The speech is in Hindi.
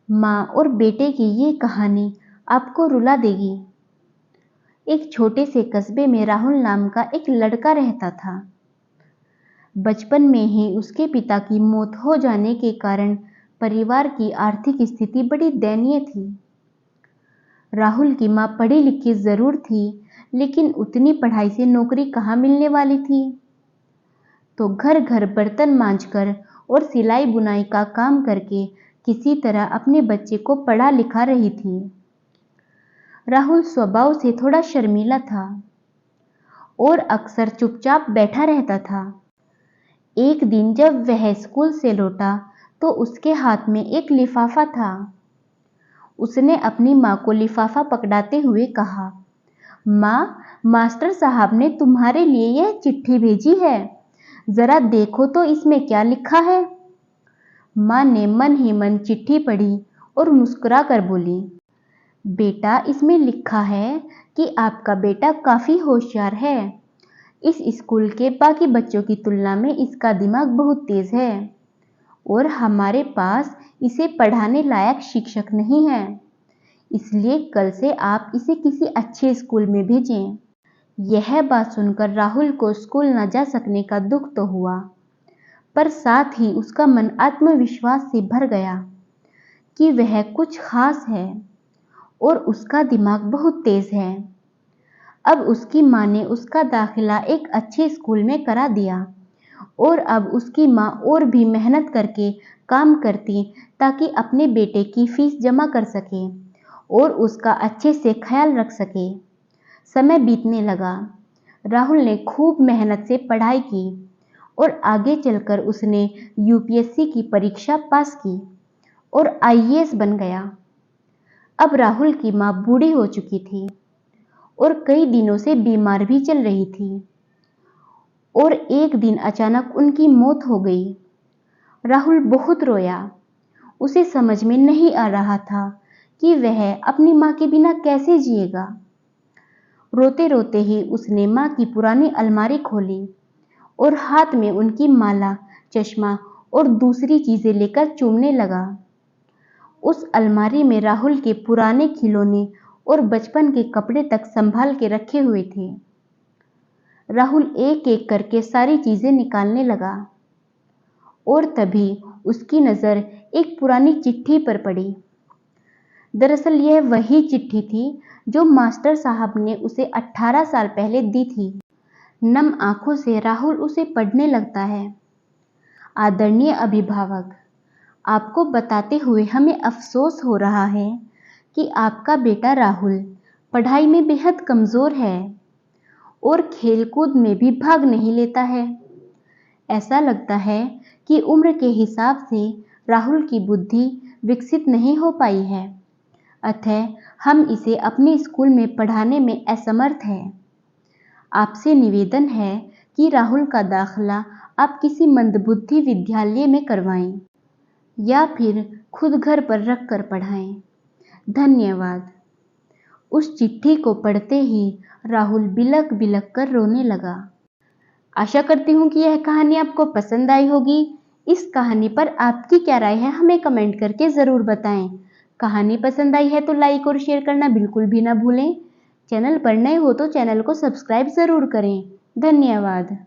माँ और बेटे की ये कहानी आपको रुला देगी। एक छोटे से कस्बे में राहुल नाम का एक लड़का रहता था। बचपन में ही उसके पिता की मौत हो जाने के कारण परिवार की आर्थिक स्थिति बड़ी दयनीय थी। राहुल की माँ पढ़ी लिखी जरूर थी, लेकिन उतनी पढ़ाई से नौकरी कहाँ मिलने वाली थी। तो घर घर बर्तन मांजकर और सिलाई बुनाई का काम करके किसी तरह अपने बच्चे को पढ़ा लिखा रही थी। राहुल स्वभाव से थोड़ा शर्मीला था और अक्सर चुपचाप बैठा रहता था। एक दिन जब वह स्कूल से लौटा तो उसके हाथ में एक लिफाफा था। उसने अपनी माँ को लिफाफा पकड़ाते हुए कहा, माँ, मास्टर साहब ने तुम्हारे लिए यह चिट्ठी भेजी है, जरा देखो तो इसमें क्या लिखा है। माँ ने मन ही मन चिट्ठी पढ़ी और मुस्कुरा कर बोली, बेटा, इसमें लिखा है कि आपका बेटा काफी होशियार है। इस स्कूल के बाकी बच्चों की तुलना में इसका दिमाग बहुत तेज है और हमारे पास इसे पढ़ाने लायक शिक्षक नहीं है, इसलिए कल से आप इसे किसी अच्छे स्कूल में भेजें। यह बात सुनकर राहुल को स्कूल न जा सकने का दुख तो हुआ, पर साथ ही उसका मन आत्मविश्वास से भर गया कि वह कुछ खास है और उसका दिमाग बहुत तेज है। अब उसकी माँ ने उसका दाखिला एक अच्छे स्कूल में करा दिया और अब उसकी माँ और भी मेहनत करके काम करती ताकि अपने बेटे की फीस जमा कर सके और उसका अच्छे से ख्याल रख सके। समय बीतने लगा। राहुल ने खूब मेहनत से पढ़ाई की और आगे चलकर उसने यूपीएससी की परीक्षा पास की और आईएएस बन गया। अब राहुल की माँ बूढ़ी हो चुकी थी और कई दिनों से बीमार भी चल रही थी और एक दिन अचानक उनकी मौत हो गई। राहुल बहुत रोया। उसे समझ में नहीं आ रहा था कि वह अपनी माँ के बिना कैसे जिएगा। रोते रोते ही उसने माँ की पुरानी अलमारी खोली और हाथ में उनकी माला, चश्मा और दूसरी चीजें लेकर चूमने लगा। उस अलमारी में राहुल के पुराने खिलौने और बचपन के कपड़े तक संभाल के रखे हुए थे। राहुल एक एक करके सारी चीजें निकालने लगा और तभी उसकी नजर एक पुरानी चिट्ठी पर पड़ी। दरअसल यह वही चिट्ठी थी जो मास्टर साहब ने उसे 18 साल पहले दी थी। नम आंखों से राहुल उसे पढ़ने लगता है। आदरणीय अभिभावक, आपको बताते हुए हमें अफसोस हो रहा है कि आपका बेटा राहुल पढ़ाई में बेहद कमजोर है और खेलकूद में भी भाग नहीं लेता है। ऐसा लगता है कि उम्र के हिसाब से राहुल की बुद्धि विकसित नहीं हो पाई है, अतः हम इसे अपने स्कूल में पढ़ाने में असमर्थ हैं। आपसे निवेदन है कि राहुल का दाखिला आप किसी मंदबुद्धि विद्यालय में करवाएं या फिर खुद घर पर रख कर पढ़ाएं। धन्यवाद। उस चिट्ठी को पढ़ते ही राहुल बिलक बिलक कर रोने लगा। आशा करती हूँ कि यह कहानी आपको पसंद आई होगी। इस कहानी पर आपकी क्या राय है हमें कमेंट करके ज़रूर बताएं। कहानी पसंद आई है तो लाइक और शेयर करना बिल्कुल भी ना भूलें। चैनल पर नए हो तो चैनल को सब्सक्राइब ज़रूर करें। धन्यवाद।